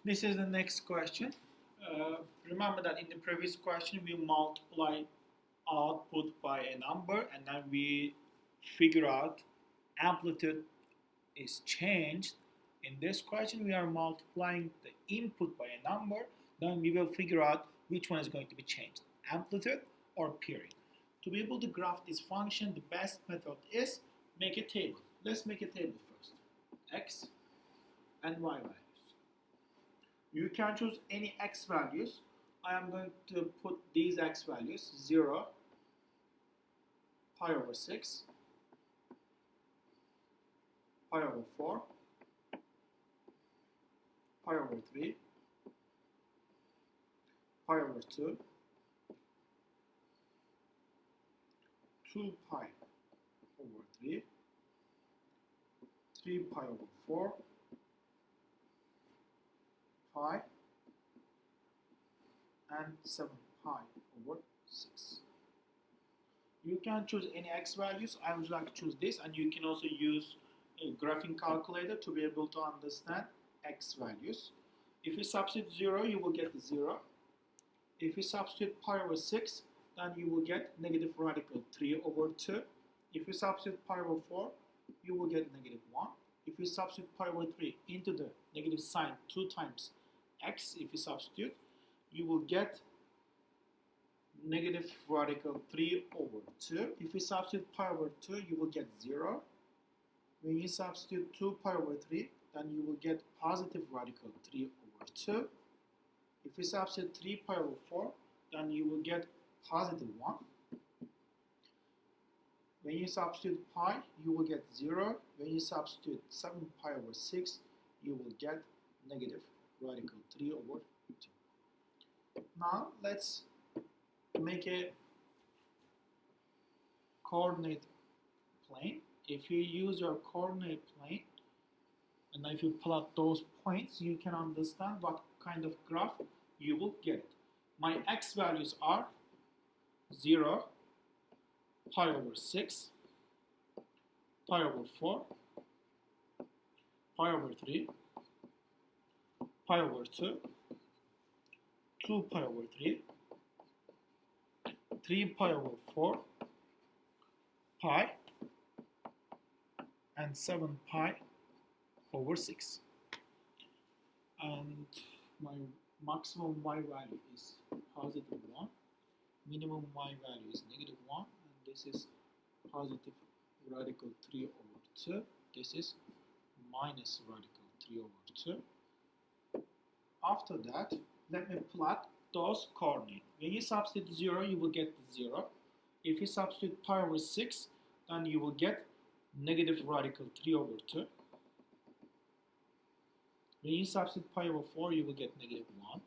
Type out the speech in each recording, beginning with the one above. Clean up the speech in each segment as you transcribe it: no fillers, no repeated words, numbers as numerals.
This is the next question. Remember that in the previous question we multiply output by a number and then we figure out amplitude is changed. In this question we are multiplying the input by a number, then we will figure out which one is going to be changed, amplitude or period. To be able to graph this function, the best method is make a table. Let's make a table first. X and y values. You can choose any x values. I am going to put these x values 0, pi over 6, pi over 4, pi over 3, pi over 2, 2 pi over 3, 3 pi over 4, pi, and 7 pi over 6. You can choose any x values. I would like to choose this, and you can also use a graphing calculator to be able to understand x values. If you substitute 0, you will get 0. If you substitute pi over 6, then you will get negative radical 3 over 2. If you substitute pi over 4, you will get negative 1. If you substitute pi over 3 into the negative sign 2 times x, if you substitute, you will get negative radical 3 over 2. If you substitute pi over 2, you will get 0. When you substitute 2 pi over 3, then you will get positive radical 3 over 2. If you substitute 3 pi over 4, then you will get positive 1. When you substitute pi, you will get 0. When you substitute 7 pi over 6, you will get negative radical 3 over 2. Now let's make a coordinate plane. If you use your coordinate plane and if you plot those points, you can understand what kind of graph you will get. My x values are 0, pi over 6, pi over 4, pi over 3, pi over 2, 2 pi over 3, 3 pi over 4, pi, and 7 pi over 6. And my maximum y value is positive 1, minimum y value is negative 1, and this is positive radical 3 over 2. This is minus radical 3 over 2. After that, let me plot those coordinates. When you substitute 0, you will get 0. If you substitute pi over 6, then you will get negative radical 3 over 2. When you substitute pi over 4, you will get negative 1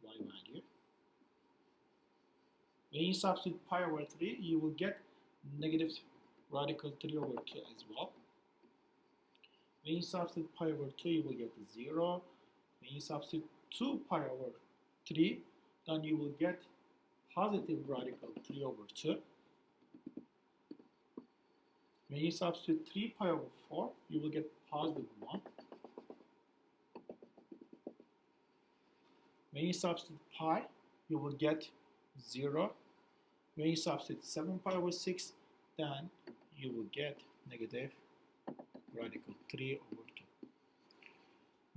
y value. When you substitute pi over 3, you will get negative radical 3 over 2 as well. When you substitute pi over 2, you will get 0. When you substitute 2 pi over 3, then you will get positive radical 3 over 2. When you substitute 3 pi over 4, you will get positive 1. When you substitute pi, you will get 0. When you substitute 7 pi over 6, then you will get negative radical 3 over 2.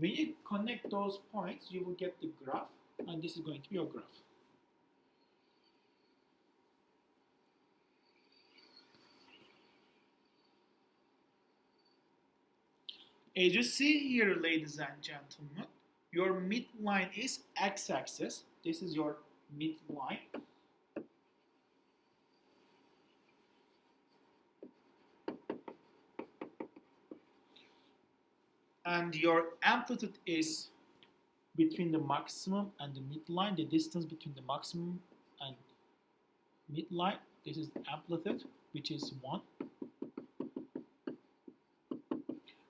When you connect those points, you will get the graph, and this is going to be your graph. As you see here, ladies and gentlemen, your midline is x-axis. This is your midline. And your amplitude is between the maximum and the midline, the distance between the maximum and midline. This is the amplitude, which is 1.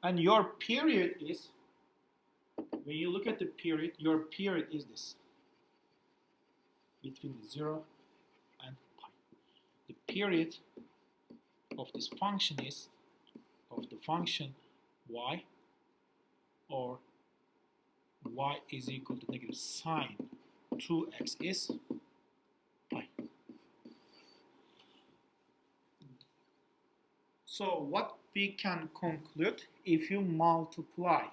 And your period is, when you look at the period, your period is this, between 0 and pi. The period of this function is, of the function y, or y is equal to negative sine 2x is pi. So what we can conclude, if you multiply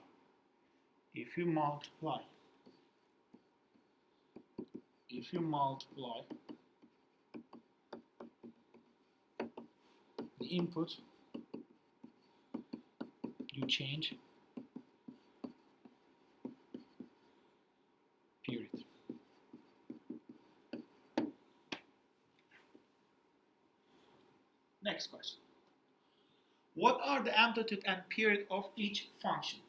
the input, you change period. Next question. What are the amplitude and period of each function?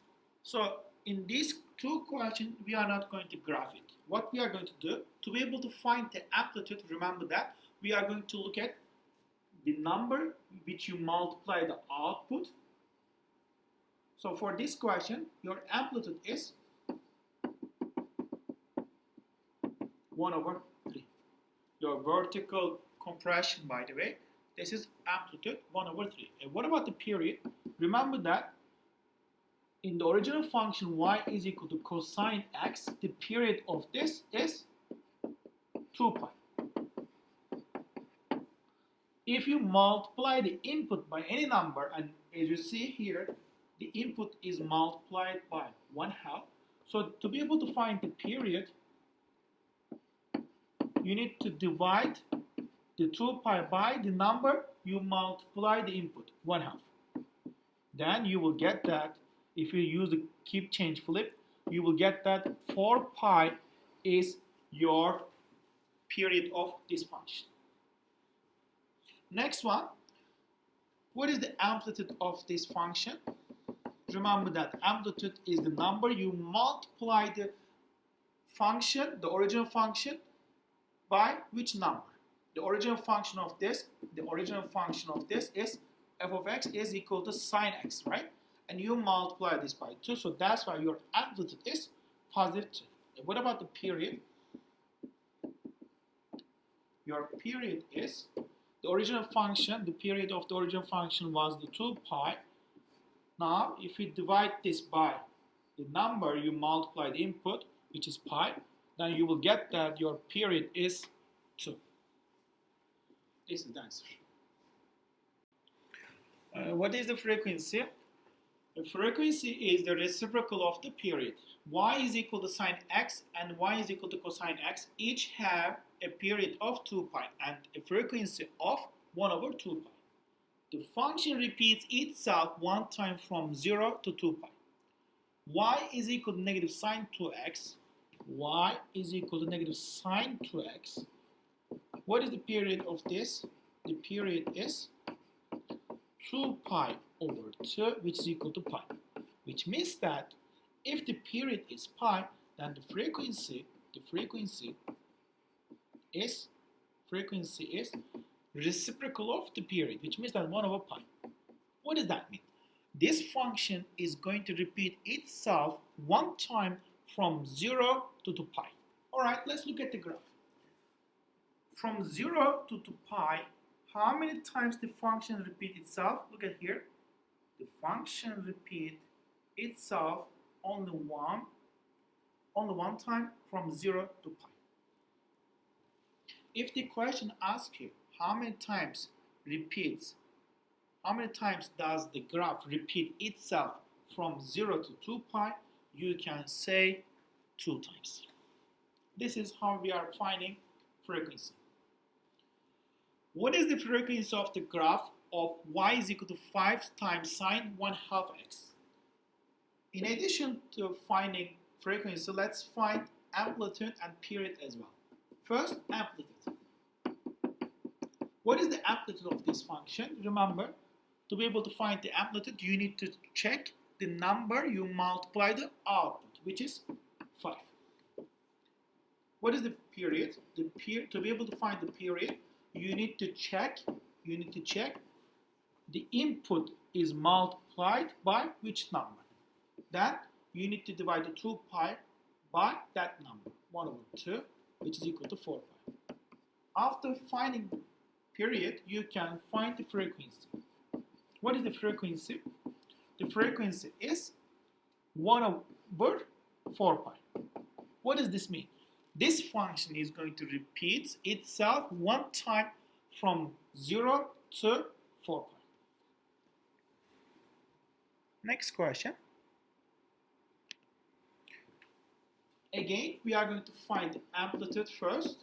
So in these two questions, we are not going to graph it. What we are going to do, to be able to find the amplitude, remember that we are going to look at the number which you multiply the output. So for this question, your amplitude is 1/3. Your vertical compression, by the way, this is amplitude 1/3. And what about the period? Remember that in the original function y is equal to cosine x, the period of this is 2 pi. If you multiply the input by any number, and as you see here, the input is multiplied by 1/2. So to be able to find the period, you need to divide the 2 pi by the number you multiply the input, 1/2. Then you will get that, if you use the keep change flip, you will get that 4 pi is your period of this function. Next one, what is the amplitude of this function? Remember that amplitude is the number you multiply the function, the original function, by which number? The original function of this is f of x is equal to sine x, right? And you multiply this by 2, so that's why your amplitude is positive 2. And what about the period? Your period is the original function, the period of the original function was the 2 pi. Now, if you divide this by the number you multiply the input, which is pi, then you will get that your period is 2. This is the answer. What is the frequency? The frequency is the reciprocal of the period. Y is equal to sine x and y is equal to cosine x. Each have a period of 2 pi and a frequency of 1/2 pi. The function repeats itself one time from 0 to 2 pi. Y is equal to negative sine 2x. Y is equal to negative sine 2x. What is the period of this? The period is 2 pi over 2, which is equal to pi. Which means that if the period is pi, then the frequency is reciprocal of the period, which means that 1/pi. What does that mean? This function is going to repeat itself one time from 0 to 2 pi. Alright, let's look at the graph. From 0 to 2 pi, how many times the function repeat itself? Look at here. The function repeat itself only one time from 0 to pi. If the question asks you how many times does the graph repeat itself from 0 to 2 pi, you can say 2 times. This is how we are finding frequency. What is the frequency of the graph of y is equal to 5 times sine 1/2 x? In addition to finding frequency, let's find amplitude and period as well. First, amplitude. What is the amplitude of this function? Remember, to be able to find the amplitude, you need to check the number you multiply the output, which is 5. What is the period? To be able to find the period, you need to check the input is multiplied by which number. Then you need to divide the 2 pi by that number, 1/2, which is equal to 4 pi. After finding period, you can find the frequency. What is the frequency? The frequency is 1/4 pi. What does this mean? This function is going to repeat itself one time from 0 to 4 pi. Next question. Again, we are going to find the amplitude first.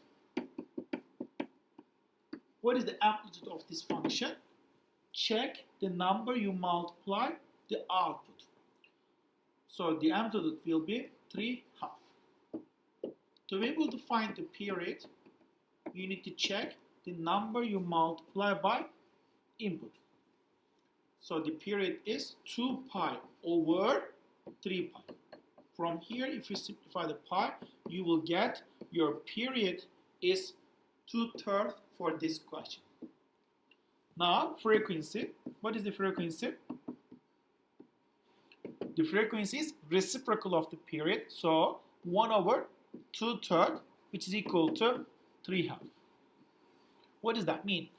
What is the amplitude of this function? Check the number you multiply the output. So the amplitude will be 3/2. To be able to find the period, you need to check the number you multiply by input. So the period is 2 pi over 3 pi. From here, if you simplify the pi, you will get your period is 2/3 for this question. Now, frequency. What is the frequency? The frequency is reciprocal of the period. So 1 over 2/3, which is equal to 3/2. What does that mean?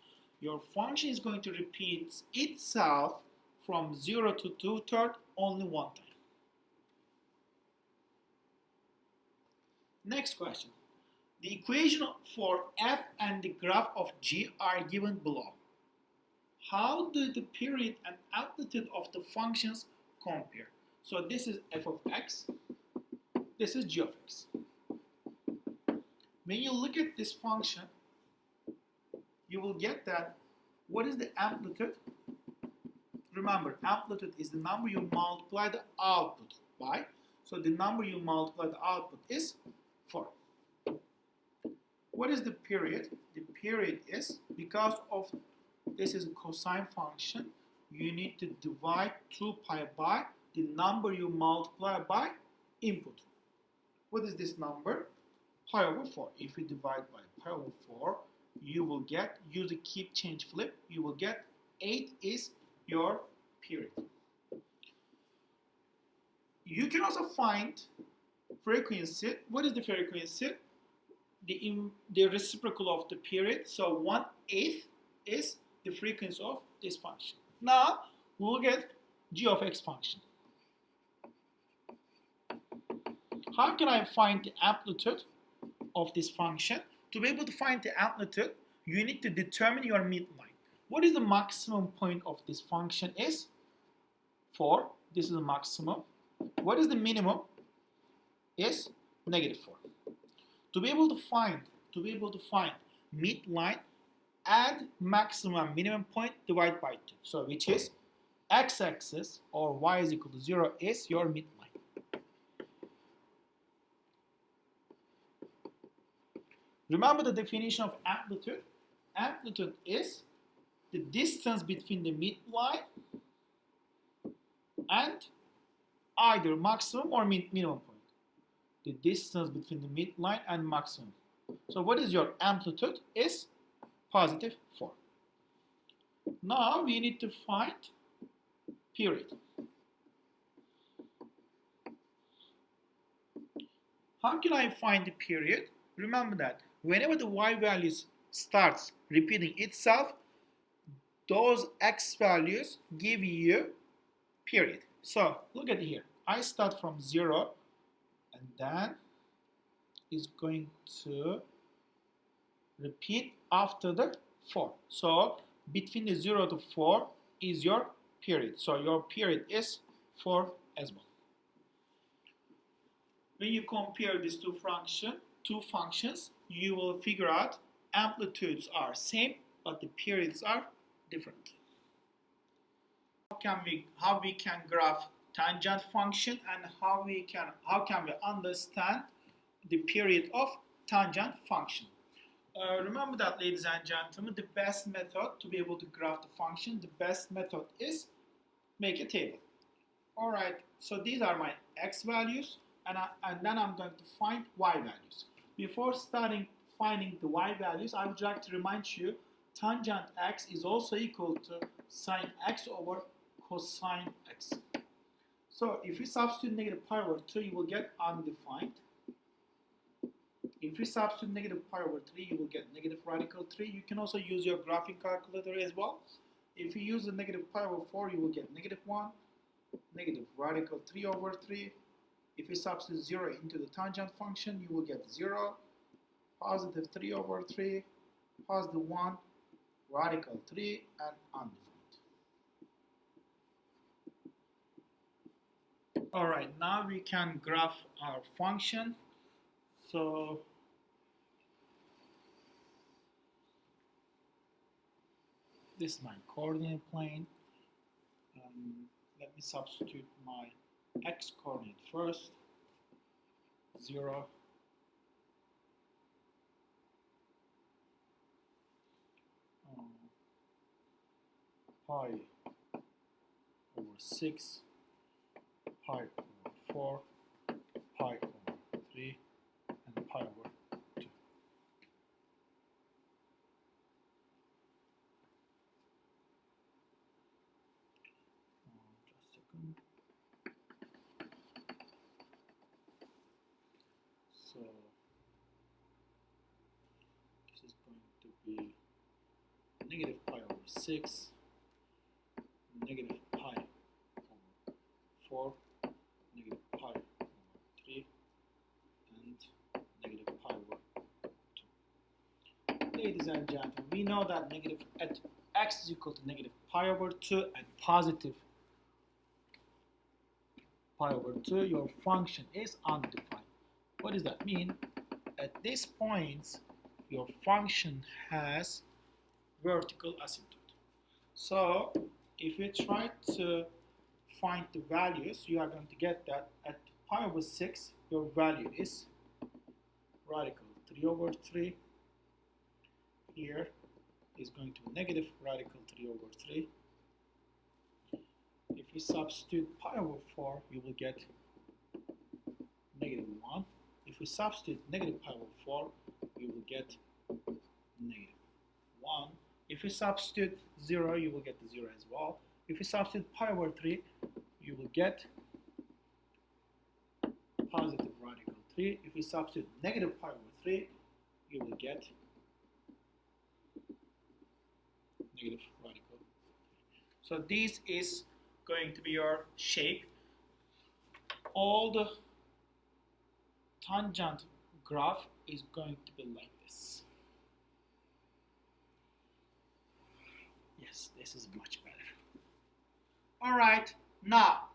Your function is going to repeat itself from 0 to 2/3 only one time. Next question. The equation for f and the graph of g are given below. How do the period and amplitude of the functions compare? So this is f of x, this is g of x. When you look at this function, you will get that what is the amplitude? Remember, amplitude is the number you multiply the output by. So the number you multiply the output is 4. What is the period? The period is, because of this is a cosine function, you need to divide 2 pi by the number you multiply by input. What is this number? Pi over 4. If you divide by pi over 4, you will get, use a keep change flip, you will get 8 is your period. You can also find frequency. What is the frequency? The reciprocal of the period. So 1/8 is the frequency of this function. Now we'll get g of x function. How can I find the amplitude of this function? To be able to find the amplitude, you need to determine your midline. What is the maximum point of this function is? 4. This is the maximum. What is the minimum? Is -4. To be able to find midline, add maximum and minimum point, divide by 2. So which is x-axis or y is equal to 0 is your midline. Remember the definition of amplitude. Amplitude is the distance between the midline and either maximum or minimum point. The distance between the midline and maximum. So what is your amplitude? Is +4. Now we need to find period. How can I find the period? Remember that whenever the y values starts repeating itself, those x values give you period. So look at here. I start from 0 and then is going to repeat after the 4. So between the 0 to 4 is your period. So your period is 4 as well. When you compare these two functions, you will figure out amplitudes are same, but the periods are different. How we can graph tangent function and how can we understand the period of tangent function. Remember that, ladies and gentlemen, the best method to be able to graph the function, the best method is make a table. Alright, so these are my x values, and then I'm going to find y values. Before starting finding the y values, I would like to remind you tangent x is also equal to sine x over cosine x. So if you substitute -pi/2, you will get undefined. If you substitute -pi/3, you will get -radical3. You can also use your graphing calculator as well. If you use the -pi/4, you will get -1, -radical3/3, If you substitute 0 into the tangent function, you will get 0, positive 3 over 3, positive 1, radical 3, and undefined. Alright, now we can graph our function. So this is my coordinate plane. Let me substitute my x coordinate first. 0, pi over 6, pi over 4, pi over 3, and pi over 2. Just a second. So this is going to be negative pi over 6, negative pi over 4, negative pi over 3, and negative pi over 2. Ladies and gentlemen, we know that negative at x is equal to negative pi over 2 and positive pi over 2, your function is undefined. What does that mean? At this point, your function has vertical asymptote. So if you try to find the values, you are going to get that at pi over 6, your value is radical 3 over 3. Here is going to be negative radical 3 over 3. If you substitute pi over 4, you will get negative 1. If we substitute negative pi over 4, you will get negative 1. If you substitute 0, you will get the 0 as well. If you substitute pi over 3, you will get positive radical 3. If you substitute negative pi over 3, you will get negative radical 3. So this is going to be your shape. All the tangent graph is going to be like this. Yes, this is much better. All right, now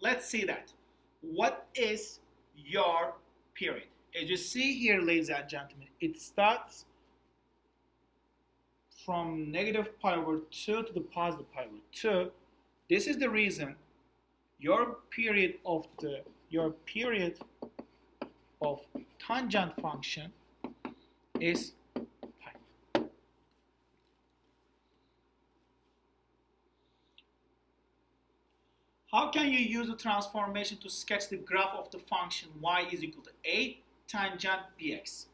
let's see that. What is your period? As you see here, ladies and gentlemen, it starts from negative pi over 2 to the positive pi over 2. This is the reason your period of tangent function is pi. How can you use the transformation to sketch the graph of the function y is equal to a tangent bx?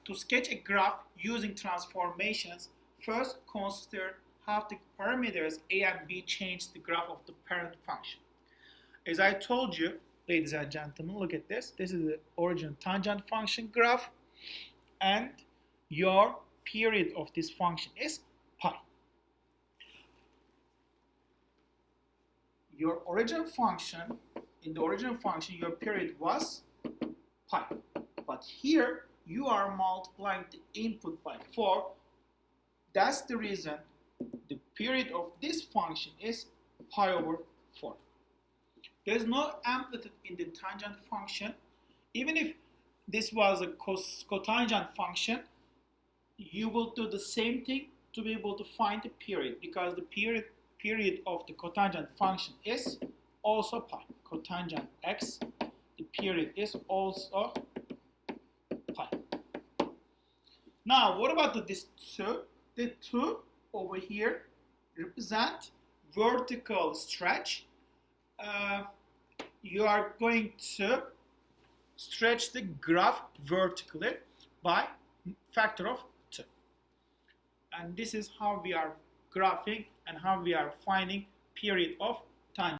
To sketch a graph using transformations, first consider how the parameters a and b change the graph of the parent function. As I told you, ladies and gentlemen, look at this. This is the origin tangent function graph, and your period of this function is pi. Your original function, in the original function, your period was pi. But here, you are multiplying the input by 4. That's the reason the period of this function is pi over 4. There's no amplitude in the tangent function. Even if this was a cotangent function, you will do the same thing to be able to find the period, because the period of the cotangent function is also pi. Cotangent x, the period is also pi. Now, what about this 2? The 2 over here represent vertical stretch. You are going to stretch the graph vertically by factor of 2. And this is how we are graphing and how we are finding period of